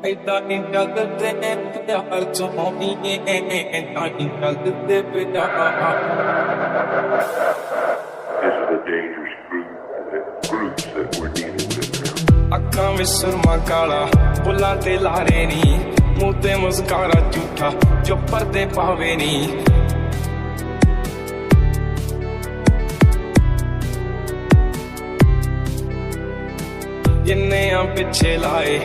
ਏਦਾਂ ਨਹੀਂ ਚੱਲਦੇ ਪਿਆਰ ਚਾਹੁੰਦੀ ਏਦਾਂ ਨਹੀਂ ਚੱਲਦੇ ਪਿਆਰ This is a dangerous groups that we're dealing with now. ਅੱਖਾਂ ਵਿੱਚ ਸੁਰਮਾ ਕਾਲਾ ਬੁੱਲਾਂ ਤੇ ਲਾਰੇ ਨੀ ਮੂੰਹ ਤੇ ਮੁਸਕਾਰਾ ਝੂਠਾ ਜੋ ਪਰਦੇ ਪਾਵੇ ਨੀ ਜਿੰਨੇ ਆ ਪਿੱਛੇ ਲਾਏ